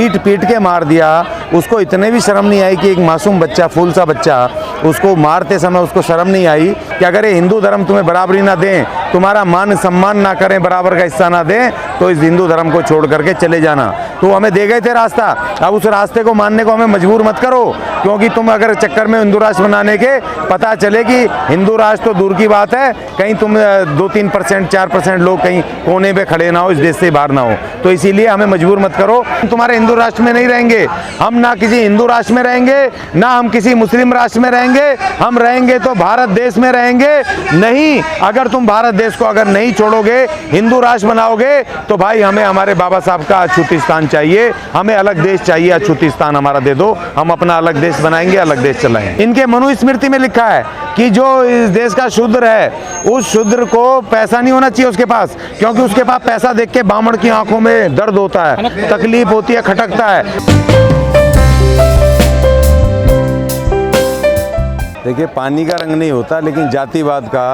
पीट पीट के मार दिया। उसको इतने भी शर्म नहीं आई कि एक मासूम बच्चा, फूल सा बच्चा, उसको मारते समय उसको शर्म नहीं आई कि अगर ये हिंदू धर्म तुम्हें बराबरी ना दें, तुम्हारा मान सम्मान ना करें, बराबर का हिस्सा ना दें, तो इस हिंदू धर्म को छोड़ करके चले जाना। तो हमें दे गए थे रास्ता, अब उस रास्ते को मानने को हमें मजबूर मत करो, क्योंकि तुम अगर चक्कर में हिंदू राष्ट्र बनाने के पता चले कि हिंदू राष्ट्र तो दूर की बात है, कहीं तुम 2-3%, 4% लोग कहीं कोने पे खड़े ना हो, इस देश से बाहर ना हो। तो इसीलिए हमें मजबूर मत करो। तुम्हारे हिंदू राष्ट्र में नहीं रहेंगे, हम ना किसी हिंदू राष्ट्र में रहेंगे, ना हम किसी मुस्लिम राष्ट्र में रहेंगे। हम रहेंगे तो भारत देश में रहेंगे। नहीं, अगर तुम भारत देश को अगर नहीं छोड़ोगे, हिंदू राष्ट्र बनाओगे, तो भाई हमें हमारे बाबा साहब का अछूतिस्तान चाहिए, हमें अलग देश चाहिए। अछूतिस्तान हमारा दे दो, हम अपना अलग देश बनाएंगे, अलग देश चलाएंगे। इनके मनुस्मृति में लिखा है कि जो इस देश का शूद्र है, उस शूद्र को पैसा नहीं होना चाहिए उसके पास, क्योंकि उसके पास पैसा देख के ब्राह्मण की आंखों में दर्द होता है, तकलीफ होती है, खटकता है। देखिए, पानी का रंग नहीं होता, लेकिन जातिवाद का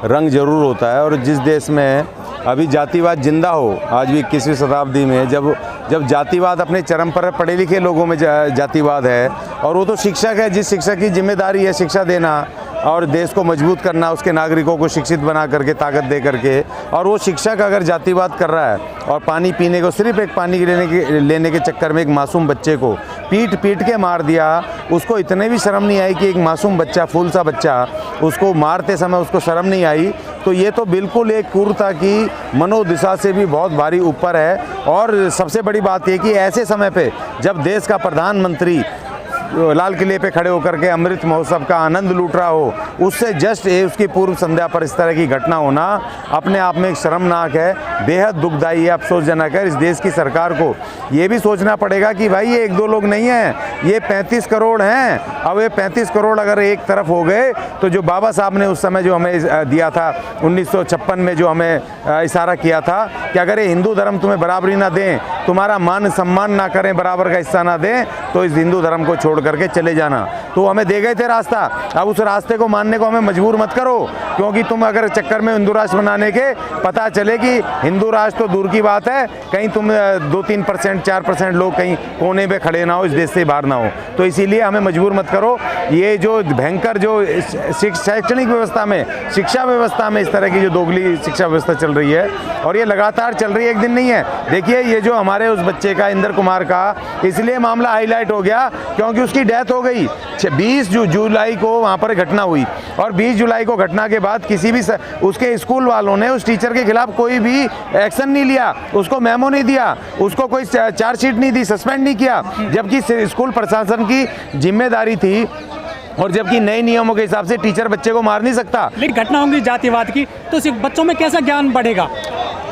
रंग जरूर होता है। और जिस देश में अभी जातिवाद जिंदा हो, आज भी 21वीं शताब्दी में, जब जातिवाद अपने चरम पर, पढ़े लिखे लोगों में जातिवाद है, और वो तो शिक्षक है, जिस शिक्षक की जिम्मेदारी है शिक्षा देना और देश को मजबूत करना, उसके नागरिकों को शिक्षित बना करके, ताकत दे करके, और वो शिक्षक अगर जातिवाद कर रहा है और पानी पीने को, सिर्फ एक पानी लेने के चक्कर में एक मासूम बच्चे को पीट पीट के मार दिया, उसको इतने भी शर्म नहीं आई कि एक मासूम बच्चा, फूल सा बच्चा, उसको मारते समय उसको शर्म नहीं आई, तो ये तो बिल्कुल एक क्रूरता की मनोदिशा से भी बहुत भारी ऊपर है। और सबसे बड़ी बात ये कि ऐसे समय पे जब देश का प्रधानमंत्री लाल किले पे खड़े होकर के अमृत महोत्सव का आनंद लूट रहा हो, उससे जस्ट उसकी पूर्व संध्या पर इस तरह की घटना होना अपने आप में एक शर्मनाक है, बेहद दुखदायी है, अफसोसजनक है। इस देश की सरकार को ये भी सोचना पड़ेगा कि भाई ये 1-2 लोग नहीं हैं, ये 35 करोड़ हैं। अब ये 35 करोड़ अगर एक तरफ हो गए, तो जो बाबा साहब ने उस समय जो हमें दिया था 1956 में, जो हमें इशारा किया था कि अगर ये हिंदू धर्म तुम्हें बराबरी ना दें, तुम्हारा मान सम्मान ना करें, बराबर का हिस्सा ना दें, तो इस हिंदू धर्म को छोड़ करके चले जाना। तो हमें दे गए थे रास्ता, अब उस रास्ते को मानने को हमें मजबूर मत करो, क्योंकि तुम अगर चक्कर में हिंदू राष्ट्र बनाने के पता चले कि हिंदू राष्ट्र तो दूर की बात है, कहीं तुम 2-3%, 4% लोग कहीं कोने पे खड़े ना हो, इस देश से बाहर ना हो। तो इसीलिए हमें मजबूर मत करो। ये जो भयंकर जो शैक्षणिक व्यवस्था में, शिक्षा व्यवस्था में इस तरह की जो दोगली शिक्षा व्यवस्था चल रही है, और ये लगातार चल रही है, एक दिन नहीं है। देखिए, ये जो हमारे उस बच्चे का, इंद्र कुमार का, इसलिए मामला हाईलाइट हो गया क्योंकि उसकी डेथ हो गई। 20 जुलाई को वहाँ पर घटना हुई, और 20 जुलाई को घटना के बाद किसी भी उसके स्कूल वालों ने उस टीचर के खिलाफ कोई भी एक्शन नहीं लिया, उसको मेमो नहीं दिया, उसको कोई चार्जशीट नहीं दी, सस्पेंड नहीं किया, जबकि स्कूल प्रशासन की जिम्मेदारी थी। और जबकि नए नियमों के हिसाब से टीचर बच्चे को मार नहीं सकता। लेकिन घटना होंगी जातिवाद की, तो बच्चों में कैसा ज्ञान बढ़ेगा?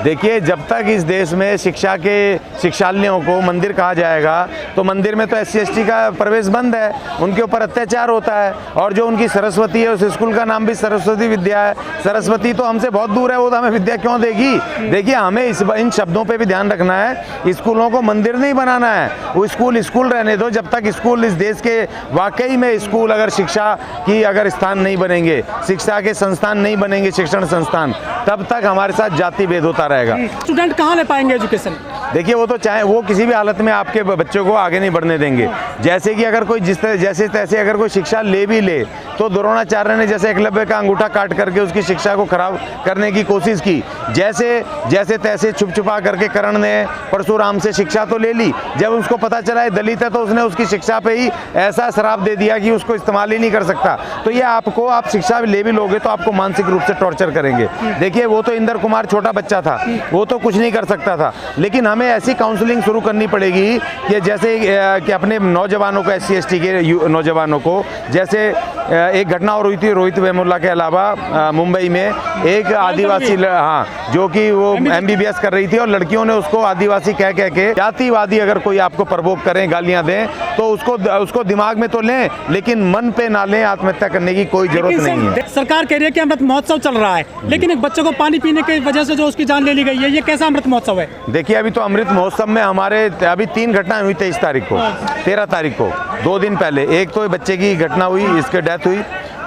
देखिए, जब तक इस देश में शिक्षा के शिक्षालयों को मंदिर कहा जाएगा, तो मंदिर में तो SC/ST का प्रवेश बंद है, उनके ऊपर अत्याचार होता है। और जो उनकी सरस्वती है, उस स्कूल का नाम भी सरस्वती विद्या है। सरस्वती तो हमसे बहुत दूर है, वो तो हमें विद्या क्यों देगी? देखिए, हमें इन शब्दों पे भी ध्यान रखना है। स्कूलों को मंदिर नहीं बनाना है, वो स्कूल रहने दो। जब तक स्कूल इस देश के वाकई में स्कूल, अगर शिक्षा की अगर स्थान नहीं बनेंगे, शिक्षा के संस्थान नहीं बनेंगे, शिक्षण संस्थान, तब तक हमारे साथ जाति भेद होता रहेगा। स्टूडेंट कहाँ ले पाएंगे एजुकेशन? देखिए, वो तो चाहे वो किसी भी हालत में आपके बच्चों को आगे नहीं बढ़ने देंगे। जैसे कि अगर कोई जैसे तैसे अगर कोई शिक्षा ले भी ले, तो द्रोणाचार्य ने जैसे एकलव्य का अंगूठा काट करके उसकी शिक्षा को खराब करने की कोशिश की, जैसे तैसे छुप छुपा करके कर्ण ने परशुराम से शिक्षा तो ले ली। जब उसको पता चला है दलित है, तो उसने उसकी शिक्षा पे ही ऐसा श्राप दे दिया कि उसको इस्तेमाल ही नहीं कर सकता। तो ये आप शिक्षा ले भी लोगे तो आपको मानसिक रूप से टॉर्चर करेंगे। देखिए, वो तो इंद्र कुमार छोटा बच्चा था, वो तो कुछ नहीं कर सकता था, लेकिन हमें ऐसी काउंसलिंग शुरू करनी पड़ेगी कि जैसे कि अपने नौजवानों को, SC/ST के नौजवानों को, जैसे एक घटना और हुई थी रोहित वेमुला के अलावा मुंबई में, एक आदिवासी, हाँ, जो कि वो MBBS कर रही थी, और लड़कियों ने उसको आदिवासी कह के, जातिवादी अगर कोई आपको प्रवोक करें, गालियां दें, तो उसको दिमाग में तो लें, लेकिन मन पे ना लें। आत्महत्या करने की कोई जरूरत नहीं है। सरकार कह रही है कि अमृत महोत्सव चल रहा है, लेकिन एक बच्चे को पानी पीने की वजह से जो उसकी जान ले ली गई है, ये कैसा अमृत महोत्सव है? देखिए, अभी तो अमृत महोत्सव में हमारे अभी 3 घटनाएं हुई, 23 तारीख को, 13 तारीख को, 2 दिन पहले। एक तो बच्चे की घटना हुई, इसकी डेथ हुई,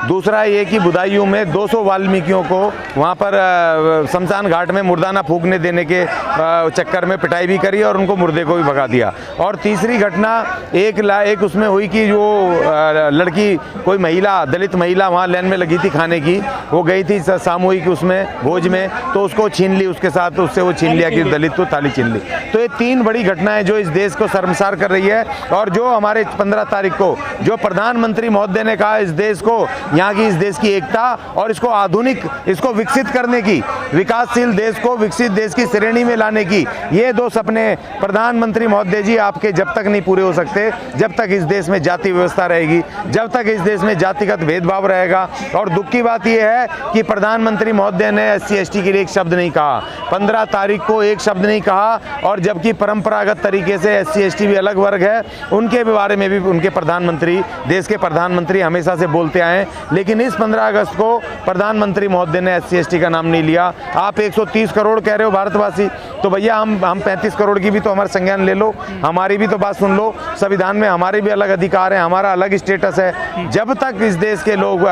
दूसरा ये कि बुदायूं में 200 वाल्मीकियों को वहाँ पर शमशान घाट में मुर्दाना फूकने देने के चक्कर में पिटाई भी करी और उनको मुर्दे को भी भगा दिया। और तीसरी घटना एक उसमें हुई कि जो लड़की कोई महिला, दलित महिला वहाँ लाइन में लगी थी खाने की, वो गई थी सामूहिक उसमें भोज में, तो उसको छीन ली, उसके साथ उससे वो छीन लिया कि दलित को थाली छीन ली। तो ये 3 बड़ी घटनाएं जो इस देश को शर्मसार कर रही है। और जो हमारे 15 तारीख को जो प्रधानमंत्री महोदय ने कहा इस देश को, यहाँ की इस देश की एकता और इसको आधुनिक, इसको विकसित करने की, विकासशील देश को विकसित देश की श्रेणी में लाने की, ये 2 सपने प्रधानमंत्री महोदय जी आपके जब तक नहीं पूरे हो सकते, जब तक इस देश में जाति व्यवस्था रहेगी, जब तक इस देश में जातिगत भेदभाव रहेगा। और दुख की बात यह है कि प्रधानमंत्री महोदय ने SC/ST के लिए एक शब्द नहीं कहा, 15 तारीख को एक शब्द नहीं कहा। और जबकि परंपरागत तरीके से SC/ST भी अलग वर्ग है, उनके बारे में भी उनके प्रधानमंत्री, देश के प्रधानमंत्री हमेशा से बोलते आए, लेकिन इस 15 अगस्त को प्रधानमंत्री महोदय ने SC/ST का नाम नहीं लिया। आप 130 करोड़ कह रहे हो भारतवासी, तो भैया हम 35 करोड़ की भी तो हमारा संज्ञान ले लो, हमारी भी तो बात सुन लो। संविधान में हमारे भी अलग अधिकार हैं, हमारा अलग स्टेटस है। जब तक इस देश के लोग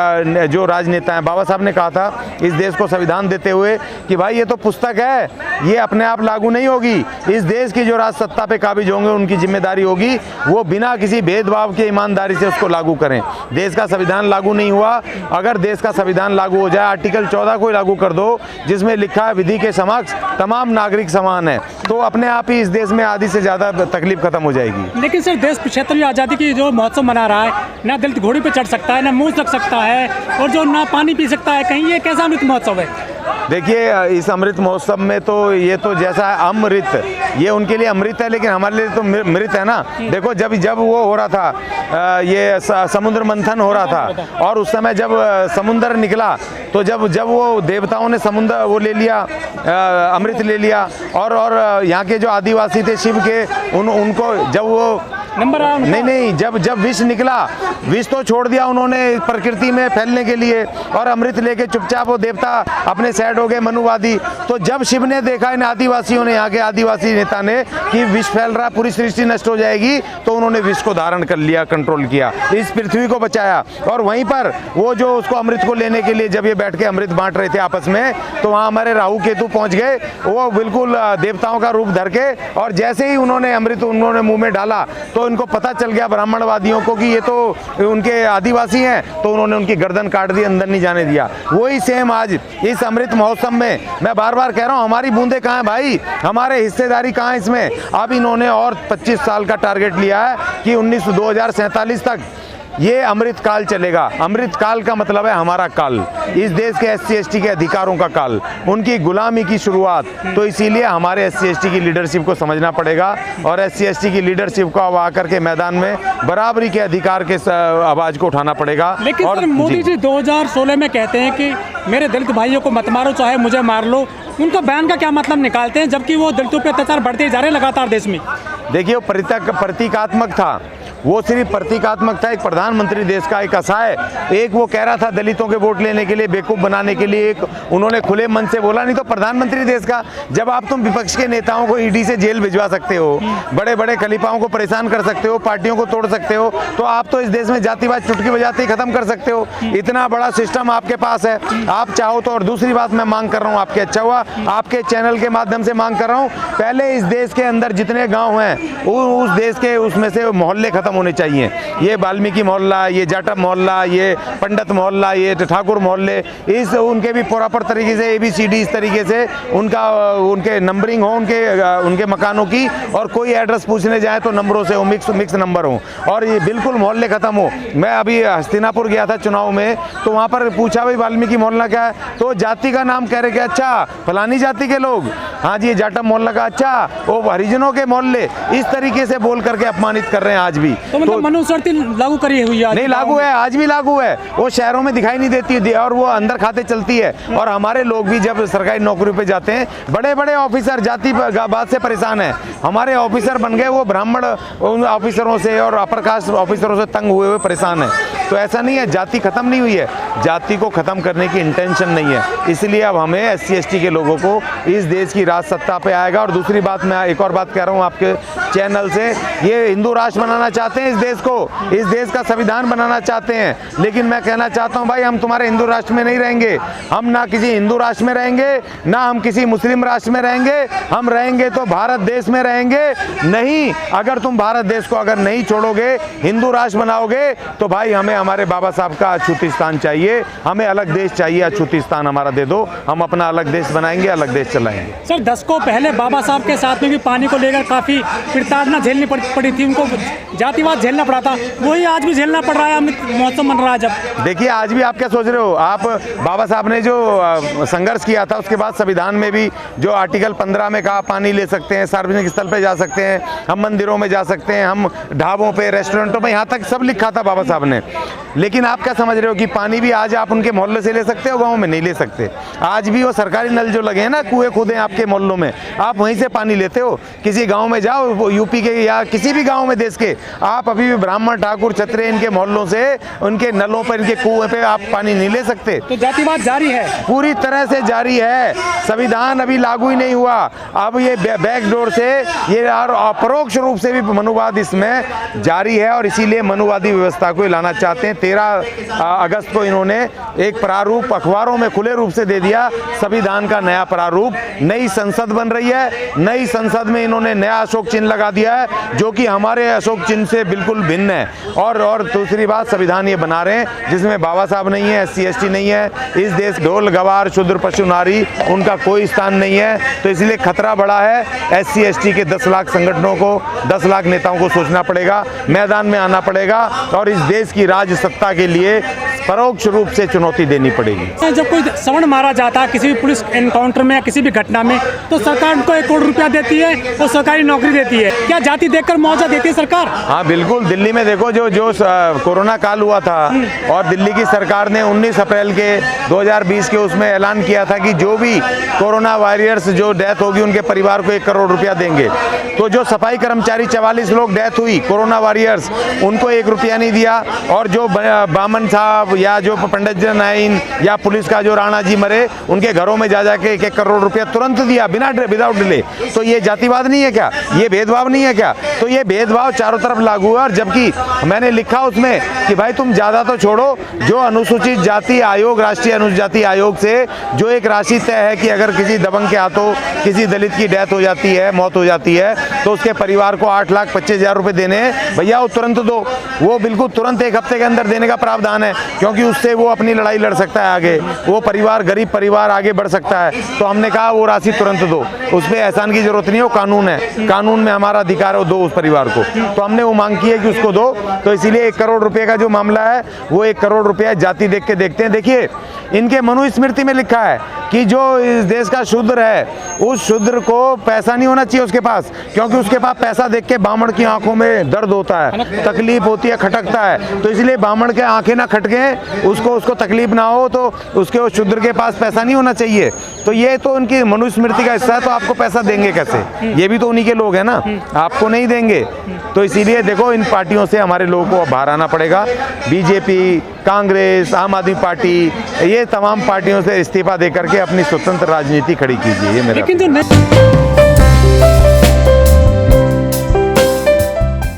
जो राजनेता हैं, बाबा साहब ने कहा था इस देश को संविधान देते हुए कि भाई ये तो पुस्तक है, ये अपने आप लागू नहीं होगी। इस देश की जो राज सत्ता पे काबिज होंगे उनकी जिम्मेदारी होगी वो बिना किसी भेदभाव के ईमानदारी से उसको लागू करें। देश का संविधान लागू नहीं हुआ, अगर देश का संविधान लागू हो जाए, आर्टिकल 14 को लागू कर दो जिसमें लिखा है विधि के समक्ष तमाम नागरिक समान है, तो अपने आप ही इस देश में आधी से ज़्यादा तकलीफ खत्म हो जाएगी। लेकिन सर देश 75वीं आज़ादी की जो महोत्सव मना रहा है, ना दलित घोड़ी पे चढ़ सकता है, ना मुँह लग सकता है, और जो ना पानी पी सकता है, कहीं ये कैसा अमृत महोत्सव है? देखिए इस अमृत महोत्सव में तो ये तो जैसा है अमृत, ये उनके लिए अमृत है, लेकिन हमारे लिए तो मृत है ना। देखो जब वो हो रहा था, ये समुद्र मंथन हो रहा था, और उस समय जब समुद्र निकला तो जब वो देवताओं ने समुद्र वो ले लिया, अमृत ले लिया, और यहाँ के जो आदिवासी थे शिव के, उनको जब वो नंबर नहीं जब विष निकला, विष तो छोड़ दिया उन्होंने प्रकृति में फैलने के लिए, और अमृत लेके चुपचाप वो देवता अपने साइड हो गए मनुवादी। तो जब शिव ने देखा इन आदिवासियों ने, यहाँ के आदिवासी नेता ने, कि विष फैल रहा, पूरी सृष्टि नष्ट हो जाएगी, तो उन्होंने विष को धारण कर लिया, कंट्रोल किया, इस पृथ्वी को बचाया। और वहीं पर वो जो उसको अमृत को लेने के लिए जब ये बैठ के अमृत बांट रहे थे आपस में, तो वहाँ हमारे राहु केतु पहुँच गए, वो बिल्कुल देवताओं का रूप धर के, और जैसे ही उन्होंने अमृत उन्होंने मुँह में डाला तो इनको पता चल गया ब्राह्मणवादियों को कि ये तो उनके आदिवासी हैं, तो उन्होंने उनकी गर्दन काट दी, अंदर नहीं जाने दिया। वही सेम आज इस अमृत महोत्सव में मैं बार बार कह रहा हूँ, हमारी बूंदे कहाँ हैं भाई, हमारे हिस्सेदारी कहाँ है इसमें? अब इन्होंने और 25 साल का टारगेट लिया है कि 2047 तक ये अमृत काल चलेगा। अमृत काल का मतलब है हमारा काल, इस देश के SC/ST के अधिकारों का काल, उनकी गुलामी की शुरुआत। तो इसीलिए हमारे SC/ST की लीडरशिप को समझना पड़ेगा, और SC/ST की लीडरशिप को अब आकर के मैदान में बराबरी के अधिकार के आवाज़ को उठाना पड़ेगा। लेकिन और सर मोदी जी 2016 में कहते हैं कि मेरे दलित भाइयों को मत मारो, चाहे मुझे मार लो, उनका बयान का क्या मतलब निकालते हैं, जबकि वो दलितों पर अत्याचार बढ़ते जा रहे हैं लगातार देश में? देखिए वो प्रतीकात्मक था, वो सिर्फ प्रतीकात्मक था। एक प्रधानमंत्री देश का एक असहाय, एक वो कह रहा था दलितों के वोट लेने के लिए, बेवकूफ़ बनाने के लिए, एक उन्होंने खुले मन से बोला। नहीं तो प्रधानमंत्री देश का, जब आप तुम विपक्ष के नेताओं को ED से जेल भिजवा सकते हो, बड़े बड़े खलीफाओं को परेशान कर सकते हो, पार्टियों को तोड़ सकते हो, तो आप तो इस देश में जातिवाद चुटकी बजाते ही खत्म कर सकते हो। इतना बड़ा सिस्टम आपके पास है, आप चाहो तो। और दूसरी बात मैं मांग कर रहा हूँ, आपके अच्छा हुआ आपके चैनल के माध्यम से मांग कर रहा हूँ, पहले इस देश के अंदर जितने गाँव हैं उस देश के उसमें से मोहल्ले खत्म होने चाहिए। ये वाल्मीकि मोहल्ला, ये जाटव मोहल्ला, ये पंडित मोहल्ला, ये ठाकुर मोहल्ले, इस उनके भी प्रॉपर तरीके से ABCD इस तरीके से उनके नंबरिंग हो, उनके मकानों की, और कोई एड्रेस पूछने जाए तो नंबरों से हो, मिक्स नंबर हो, और ये बिल्कुल मोहल्ले खत्म हो। मैं अभी हस्तिनापुर गया था चुनाव में, तो वहाँ पर पूछा भाई वाल्मीकि मोहल्ला क्या है, तो जाति का नाम कह रहे कि अच्छा फलानी जाति के लोग, हाँ जी ये जाटव मोहल्ला का, अच्छा वो हरिजनों के मोहल्ले, इस तरीके से बोल करके अपमानित कर रहे हैं आज भी। तो मतलब मनुस्मृति लागू करी हुई है? नहीं लागू है, आज भी लागू है, वो शहरों में दिखाई नहीं देती और वो अंदर खाते चलती है। और हमारे लोग भी जब सरकारी नौकरी पे जाते हैं, बड़े बड़े ऑफिसर जाति बात से परेशान है, हमारे ऑफिसर बन गए वो ब्राह्मण ऑफिसरों से और अपर कास्ट ऑफिसरों से तंग हुए परेशान है। तो ऐसा नहीं है, जाति खत्म नहीं हुई है, जाति को खत्म करने की इंटेंशन नहीं है। इसलिए अब हमें SC/ST के लोगों को इस देश की राज सत्ता पे आएगा। और दूसरी बात, मैं एक और बात कह रहा हूँ आपके चैनल से, ये हिंदू राष्ट्र बनाना चाहते हैं इस देश को, इस देश का संविधान बनाना चाहते हैं, लेकिन मैं कहना चाहता हूँ भाई, हम तुम्हारे हिंदू राष्ट्र में नहीं रहेंगे, हम ना किसी हिंदू राष्ट्र में रहेंगे, ना हम किसी मुस्लिम राष्ट्र में रहेंगे, हम रहेंगे तो भारत देश में रहेंगे। नहीं, अगर तुम भारत देश को अगर नहीं छोड़ोगे, हिंदू राष्ट्र बनाओगे, तो भाई हमें हमारे बाबा साहब का अछूतिस्तान चाहिए, हमें अलग देश चाहिए, अछूतिस्तान हमारा दे दो, हम अपना अलग देश बनाएंगे, अलग देश चलाएंगे। सर, दशकों पहले बाबा साहब के साथ में भी पानी को लेकर काफ़ी प्रताड़ना झेलनी पड़ी थी, उनको जातिवाद झेलना पड़ा था, वही आज भी झेलना पड़ रहा है, अमृत महोत्सव मन रहा है जब। देखिए, आज भी आप क्या सोच रहे हो, आप बाबा साहब ने जो संघर्ष किया था, उसके बाद संविधान में भी जो आर्टिकल 15 में कहा पानी ले सकते हैं, सार्वजनिक स्थल पे जा सकते हैं, हम मंदिरों में जा सकते हैं, हम ढाबों पे, रेस्टोरेंटों में, यहाँ तक सब लिखा था बाबा साहब ने। लेकिन आप क्या समझ रहे हो कि पानी भी आज आप उनके मोहल्ले से ले सकते हो, गाँव में नहीं ले सकते। आज भी वो सरकारी नल जो लगे हैं ना, कुएं खुदे आपके मोहल्लों में, आप वहीं से पानी लेते हो। किसी गाँव में जाओ, यूपी के या किसी भी गाँव में देश के, आप अभी भी ब्राह्मण, ठाकुर, क्षत्रिय, इनके मोहल्लों से, उनके नलों पर, इनके कुएं पे आप पानी नहीं ले सकते। तो जातिवाद जारी है, पूरी तरह से जारी है, संविधान अभी लागू ही नहीं हुआ। अब ये बैकडोर से ये और अपरोक्ष रूप से भी मनुवाद इसमें जारी है, और इसीलिए मनुवादी व्यवस्था को लाना चाहते हैं। 13 अगस्त को इन्होंने एक प्रारूप अखबारों में खुले रूप से दे दिया, संविधान का नया प्रारूप। नई संसद बन रही है, नई संसद में इन्होंने नया अशोक चिन्ह लगा दिया है, जो कि हमारे अशोक चिन्ह से बिल्कुल भिन्न है। और दूसरी बात, संविधान ये बना रहे हैं जिसमें बाबा साहब नहीं है, SC/ST नहीं है, इस देश ढोल गवार शूद्र पशु नारी उनका कोई स्थान नहीं है। तो इसलिए खतरा बड़ा है। SC/ST के 10 लाख संगठनों को, 10 लाख नेताओं को सोचना पड़ेगा, मैदान में आना पड़ेगा, और इस देश की राज सत्ता के लिए परोक्ष रूप से चुनौती देनी पड़ेगी। जब कोई सवर्ण मारा जाता है किसी भी पुलिस एनकाउंटर में या किसी भी घटना में, तो सरकार उनको 1 करोड़ रुपया देती है और सरकारी नौकरी देती है। क्या जाति देखकर मुआवजा देती है सरकार? हाँ बिल्कुल, दिल्ली में देखो जो कोरोना काल हुआ था, और दिल्ली की सरकार ने 19 अप्रैल के 2020 के उसमें ऐलान किया था कि जो भी कोरोना वॉरियर्स जो डेथ होगी उनके परिवार को 1 करोड़ रुपया देंगे। तो जो सफाई कर्मचारी 44 लोग डेथ हुई कोरोना वॉरियर्स, उनको 1 रुपया नहीं दिया। और जो बामन साहब या जो पंडित जनाइन या पुलिस का जो राणा जी मरे, उनके घरों में जा जाके 1 करोड़ रुपया तुरंत दिया, बिना विदाउट डिले। तो ये जातिवाद नहीं है क्या? ये भेदभाव नहीं है क्या? तो ये भेदभाव चारों तरफ लागू है। और जबकि मैंने लिखा उसमें कि भाई तुम ज़्यादा तो छोड़ो, जो अनुसूचित जाति आयोग, राष्ट्रीय अनुसूचित जाति आयोग से जो एक राशि तय है कि अगर किसी दबंग के हाथों किसी दलित की डेथ हो जाती है, मौत हो जाती है, तो उसके परिवार को 8,25,000 रुपये देने हैं, भैया वो तुरंत दो, वो बिल्कुल तुरंत 1 हफ्ते के अंदर देने का प्रावधान है, क्योंकि उससे वो अपनी लड़ाई लड़ सकता है आगे, वो परिवार, गरीब परिवार आगे बढ़ सकता है। तो हमने कहा वो राशि तुरंत दो, उसमें एहसान की जरूरत नहीं है, वो कानून है, कानून में हमारा अधिकार है, वो दो उस परिवार को। तो हमने वो मांग की है कि उसको दो। तो इसीलिए 1 करोड़ रुपये का जो मामला है वो 1 करोड़ रुपया जाति देख के देखते हैं। देखिए, इनके मनुस्मृति में लिखा है कि जो इस देश का शूद्र है, उस शूद्र को पैसा नहीं होना चाहिए उसके पास, क्योंकि उसके पास पैसा देख के ब्राह्मण की आंखों में दर्द होता है, तकलीफ होती है, खटकता है। तो इसलिए ब्राह्मण के आंखें ना खटके, उसको तकलीफ ना हो, तो उसके उस शूद्र के पास पैसा नहीं होना चाहिए। तो ये तो उनकी मनुस्मृति का हिस्सा है। तो आपको पैसा देंगे कैसे? ये भी तो उन्हीं के लोग हैं ना, आपको नहीं देंगे। तो इसीलिए देखो, इन पार्टियों से हमारे लोगों को बाहर आना पड़ेगा। बीजेपी, कांग्रेस, आम आदमी पार्टी, ये तमाम पार्टियों से इस्तीफा देकर के अपनी स्वतंत्र राजनीति खड़ी कीजिए। ये मेरा